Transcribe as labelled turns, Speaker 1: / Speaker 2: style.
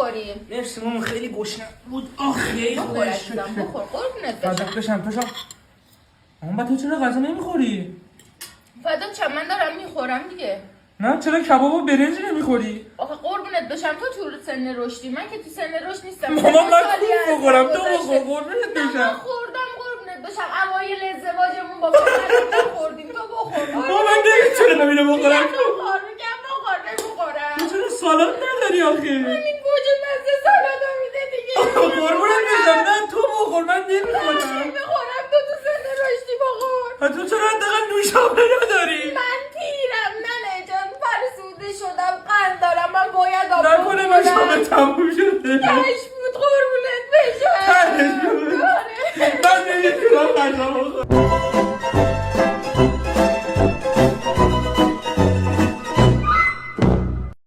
Speaker 1: بخوریم.
Speaker 2: نفسمون خیلی گشنه بود. خیلی
Speaker 1: بخور عزیزم بخور قربونت
Speaker 2: فدا
Speaker 1: بشم.
Speaker 2: بشم تو اما تو چرا غذا نمیخوری؟
Speaker 1: فدا چم من دارم میخورم دیگه.
Speaker 2: نه چرا کباب و برنج نمیخوری؟
Speaker 1: آخه قربونت بشم تو سن رشدی، من که تو سن رشد نیستم.
Speaker 2: ماما من خوب بخورم تو بخور قربونت
Speaker 1: من
Speaker 2: بشم.
Speaker 1: خوردم قربونت بشم. اوایل ازدواجمون با پدرم خوردیم تو بخور.
Speaker 2: ماما من نمیتونم اینو بخورم.
Speaker 1: میگم بخور نمیخورم.
Speaker 2: تو چرا سالاد نداری آخه؟
Speaker 1: همین گوجه مزه سالادو میده دیگه.
Speaker 2: قربونت بشم نه تو بخور من نمیخورم.
Speaker 1: بخورم تو سن رشدی بخور.
Speaker 2: تو چرا حداقل نوشابه نداری؟
Speaker 1: من پیرم ننه جان، فرسوده شدم، قند دارم، من باید آب
Speaker 2: نکنه نوشابه تموم شده.